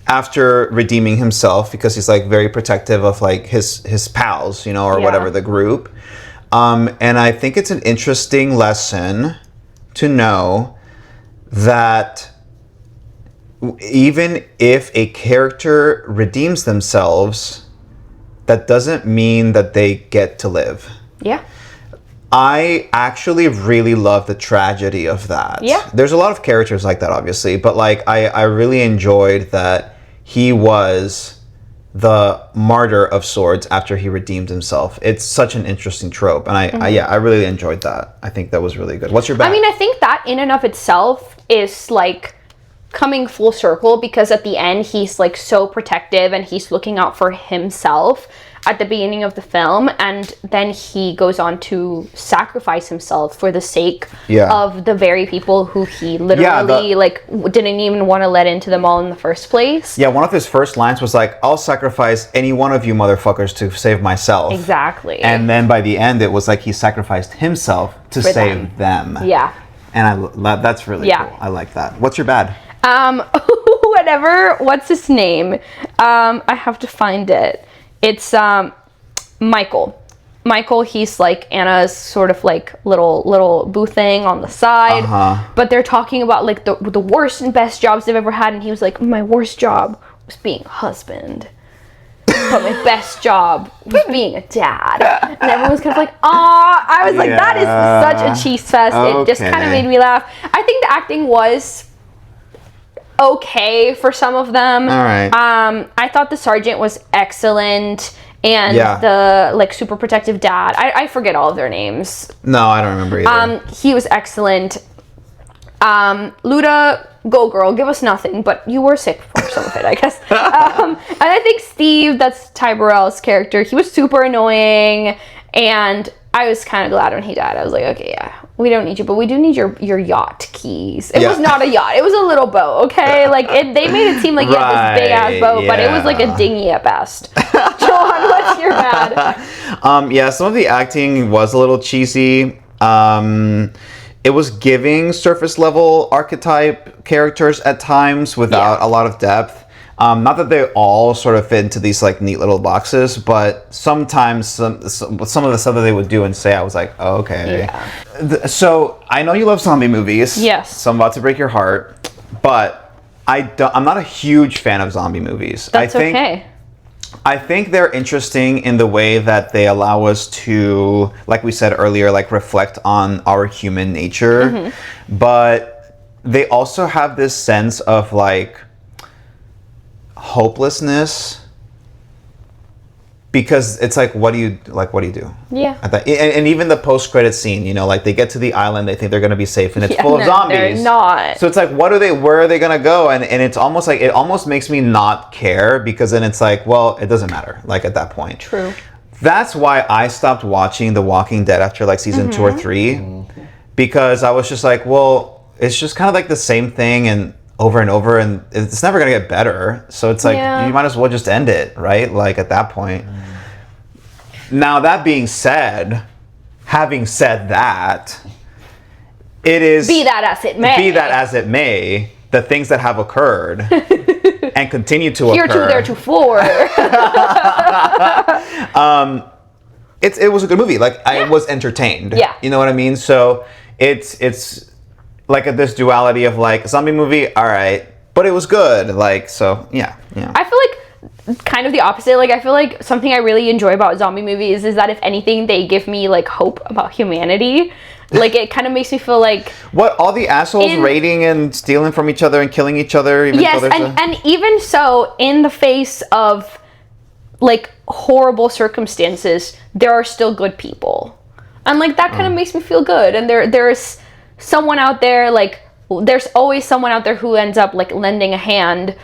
After redeeming himself, because he's like very protective of like his pals, you know, or whatever, the group. And I think it's an interesting lesson to know that even if a character redeems themselves, that doesn't mean that they get to live. Yeah. I actually really love the tragedy of that. Yeah. There's a lot of characters like that, obviously, but like I really enjoyed that he was the martyr of sorts after he redeemed himself. It's such an interesting trope, and I really enjoyed that. I think that was really good. What's your bad? I mean, I think that in and of itself is like coming full circle, because at the end he's like so protective and he's looking out for himself at the beginning of the film, and then he goes on to sacrifice himself for the sake of the very people who he literally like didn't even want to let into the mall in the first place. Yeah, one of his first lines was like, "I'll sacrifice any one of you motherfuckers to save myself." Exactly. And then by the end it was like he sacrificed himself to save them. Yeah. And that's really cool. I like that. What's your bad? What's his name? I have to find it. It's Michael. Michael, he's like Anna's sort of like little boo thing on the side. But they're talking about like the worst and best jobs they've ever had, and he was like, my worst job was being a husband. But my best job was being a dad. And everyone's kind of like, aw. I was like, that is such a cheese fest. It just kind of made me laugh. I think the acting was okay for some of them. All right. I thought the sergeant was excellent, and the like super protective dad, I forget all of their names. No, I don't remember either. He was excellent. Luda, go girl, give us nothing, but you were sick for some of it, I guess. And I think Steve, that's Ty Burrell's character, he was super annoying, and I was kind of glad when he died. I was like, okay, We don't need you, but we do need your yacht keys. It Yeah. was not a yacht. It was a little boat, okay? Like, they made it seem like you had this big-ass boat, but it was like a dinghy at best. John, what's your bad? Yeah, some of the acting was a little cheesy. It was giving surface level archetype characters at times without a lot of depth. Not that they all sort of fit into these like neat little boxes, but sometimes some of the stuff that they would do and say, I was like, oh, okay. Yeah. So I know you love zombie movies. Yes. So I'm about to break your heart, but I'm not a huge fan of zombie movies. That's okay. I think they're interesting in the way that they allow us to, like we said earlier, like reflect on our human nature. But they also have this sense of like hopelessness, because it's like, what do you do? Yeah. And even the post-credit scene, you know, like they get to the island, they think they're gonna be safe, and it's full of zombies. They're not. So it's like, where are they gonna go? And it's almost like, it almost makes me not care, because then it's like, well, it doesn't matter, like at that point. True. That's why I stopped watching The Walking Dead after like season 2 or 3, because I was just like, well, it's just kind of like the same thing and over, and it's never gonna get better. So it's like, you might as well just end it, right? Like at that point. Now, that being said, having said that, it is... Be that as it may, the things that have occurred and continue to Here occur. to, there to, for. It was a good movie. Like, I was entertained. Yeah. You know what I mean? So, it's like this duality of like, zombie movie, all right, but it was good. Like, so, yeah. I feel like kind of the opposite. Like, I feel like something I really enjoy about zombie movies is that if anything, they give me like hope about humanity. Like, it kind of makes me feel like... What, all the assholes raiding and stealing from each other and killing each other? Even yes, and even so, in the face of like horrible circumstances, there are still good people. And like, that kind of makes me feel good. And there's someone out there, like, there's always someone out there who ends up like lending a hand,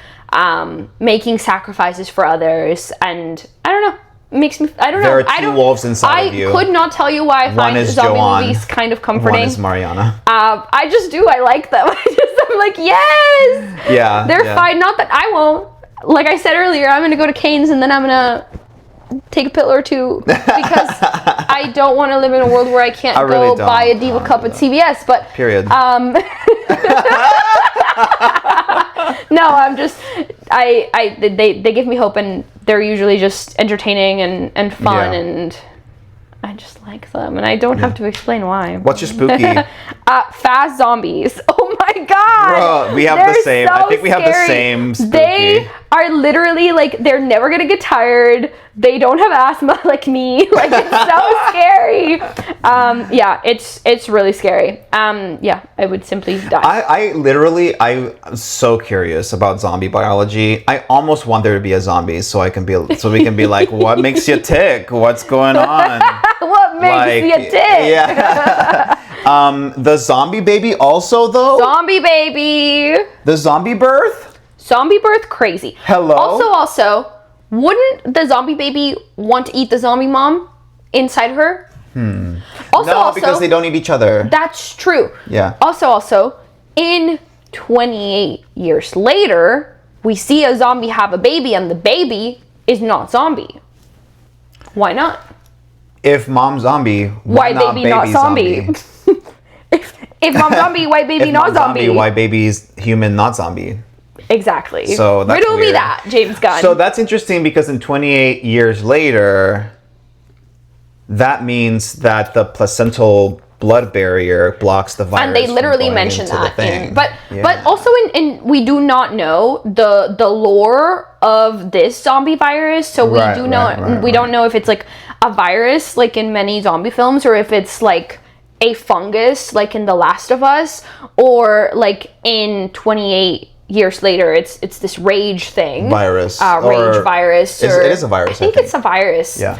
making sacrifices for others, and I don't know, it makes me, I don't know. There are two wolves inside of you. I could not tell you why I find zombie movies kind of comforting. One is Mariana. I just do. I like them. I'm like, yes. Yeah. They're fine. Not that I won't. Like I said earlier, I'm gonna go to Cane's and then I'm gonna take a pill or two because I don't want to live in a world where I can't go buy a Diva cup at CVS. But period. No, I'm just they give me hope, and they're usually just entertaining and fun, and I just like them, and I don't have to explain why. What's your spooky? Fast zombies. Oh my god! Bro, we have the same. I think we have the same spooky. They are literally like, they're never gonna get tired. They don't have asthma like me. Like, it's so scary. Yeah, it's really scary. Yeah, I would simply die. I'm so curious about zombie biology. I almost want there to be a zombie so we can be like, what makes you tick? What's going on? What makes you tick? Yeah. The zombie baby also, though? Zombie baby. The zombie birth? Zombie birth, crazy. Hello? Also, wouldn't the zombie baby want to eat the zombie mom inside her? Also, because they don't eat each other. That's true. Yeah. Also, in 28 years later, we see a zombie have a baby and the baby is not zombie. Why not? If mom's zombie, why not baby not zombie? if mom's zombie, why baby not zombie? Why baby's human, not zombie? Exactly. So that's riddle me weird. that, James Gunn. So that's interesting because in 28 years later, that means that the placental blood barrier blocks the virus. And they literally mention that. But also in we do not know the lore of this zombie virus. So we don't know if it's like a virus like in many zombie films, or if it's like a fungus like in The Last of Us, or like in 28 years later it's this rage thing. Virus. Rage virus. It is a virus. I think it's a virus. Yeah.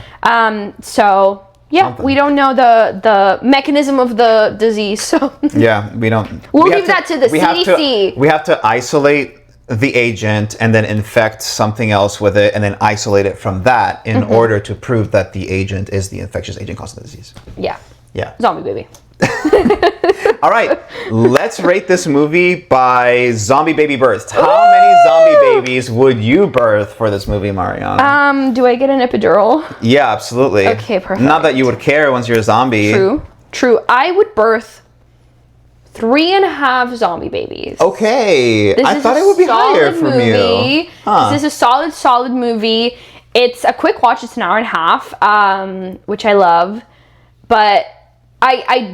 So yeah, we don't know the mechanism of the disease. So yeah, we don't. We'll leave that to the CDC. We have to isolate the agent and then infect something else with it, and then isolate it from that in order to prove that the agent is the infectious agent causing the disease. Yeah. Yeah. Zombie baby. All right, let's rate this movie by zombie baby births. How many zombie babies would you birth for this movie, Mariana? Do I get an epidural? Yeah, absolutely. Okay, perfect. Not that you would care once you're a zombie. True. I would birth 3.5 zombie babies. Okay. I thought it would be higher from you. Huh. This is a solid movie. It's a quick watch. It's an hour and a half, which I love. But I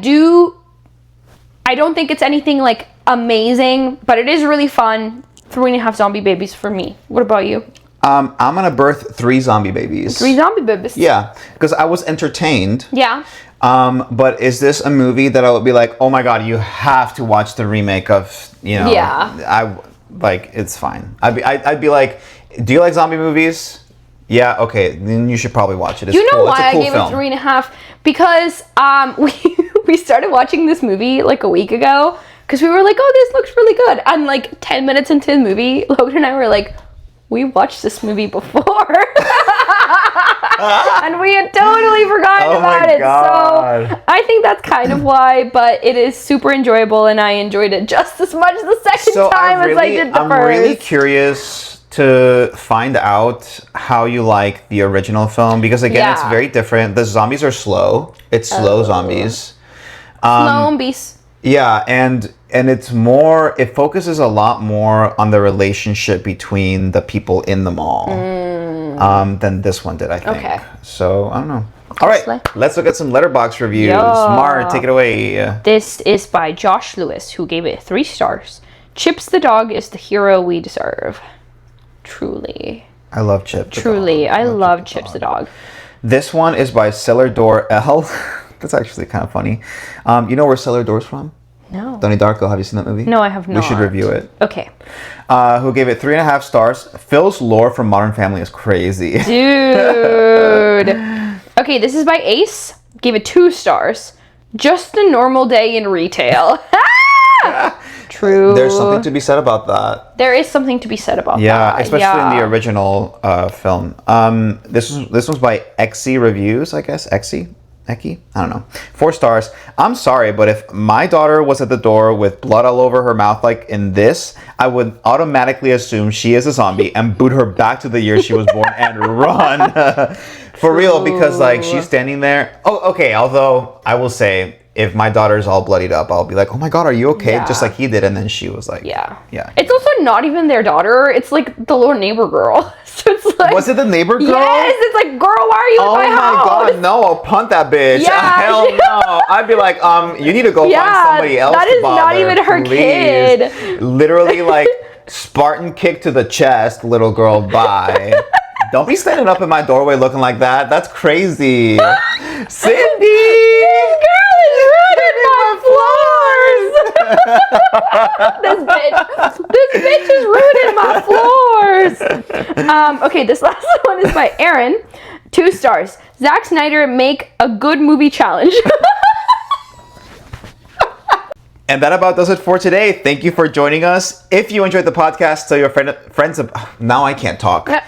don't think it's anything like amazing, but it is really fun. 3.5 zombie babies for me. What about you? I'm gonna birth 3 zombie babies. 3 zombie babies. Yeah, because I was entertained. Yeah. But is this a movie that I would be like, oh my god, you have to watch the remake of, Yeah. It's fine. I'd be like, do you like zombie movies? Yeah, okay, then you should probably watch it. It's you know cool. why It's a cool I gave film. it 3.5? Because we started watching this movie like a week ago because we were like, oh, this looks really good. And like 10 minutes into the movie, Logan and I were like, we watched this movie before. And we had totally forgotten about it. God. So I think that's kind of why, but it is super enjoyable and I enjoyed it just as much the second time as I did the first. I'm really curious to find out how you like the original film because again, it's very different. The zombies are slow. It's slow zombies. Zombies. Yeah, and it's more, it focuses a lot more on the relationship between the people in the mall than this one did, I think. Okay. So, I don't know. All right, let's look at some Letterboxd reviews. Yeah. Mar, take it away. This is by Josh Lewis, who gave it 3 stars. Chips the dog is the hero we deserve. Truly. I love Chip. Truly. I love Chips the dog. This one is by Cellar Door L. That's actually kind of funny. You know where Cellar Door's from? No. Donnie Darko. Have you seen that movie? No, I have not. We should review it. Okay. Who gave it 3.5 stars. Phil's lore from Modern Family is crazy. Dude. Okay, this is by Ace. Gave it 2 stars. Just a normal day in retail. True. There's something to be said about that. There is something to be said about that. Yeah, especially in the original film. This was by Exy Reviews, I guess. Exy? Eki? I don't know. 4 stars. I'm sorry, but if my daughter was at the door with blood all over her mouth like in this, I would automatically assume she is a zombie and boot her back to the year she was born and run. For real, because like she's standing there. Oh, okay. Although I will say, if my daughter's all bloodied up, I'll be like, oh my god, are you okay? Yeah. Just like he did. And then she was like, Yeah. Yeah. It's also not even their daughter. It's like the little neighbor girl. So it's like. Was it the neighbor girl? Yes, it's like, girl, why are you in my house? God, no, I'll punt that bitch. Yeah. Hell no. I'd be like, you need to go find somebody else that to is bother, not even her please. kid. Literally like Spartan kick to the chest, little girl, bye. Don't be standing up in my doorway looking like that. That's crazy. Cindy! This girl is ruining my floors. This bitch is ruining my floors. Okay, this last one is by Aaron. 2 stars. Zack Snyder make a good movie challenge. And that about does it for today. Thank you for joining us. If you enjoyed the podcast, tell your friends. Now I can't talk. And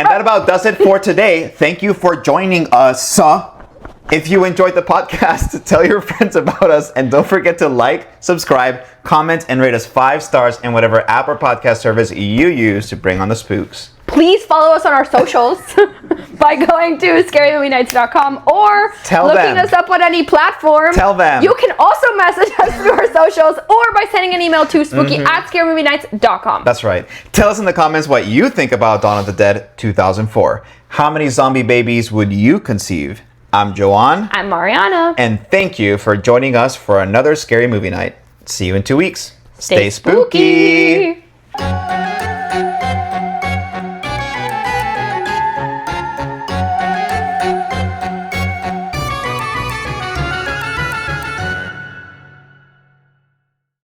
that about does it for today. Thank you for joining us. If you enjoyed the podcast, tell your friends about us. And don't forget to like, subscribe, comment, and rate us 5 stars in whatever app or podcast service you use to bring on the spooks. Please follow us on our socials by going to scarymovienights.com or looking us up on any platform. Tell them. You can also message us through our socials or by sending an email to spooky@scarymovienights.com. That's right. Tell us in the comments what you think about Dawn of the Dead 2004. How many zombie babies would you conceive? I'm Joanne. I'm Mariana. And thank you for joining us for another Scary Movie Night. See you in 2 weeks. Stay spooky.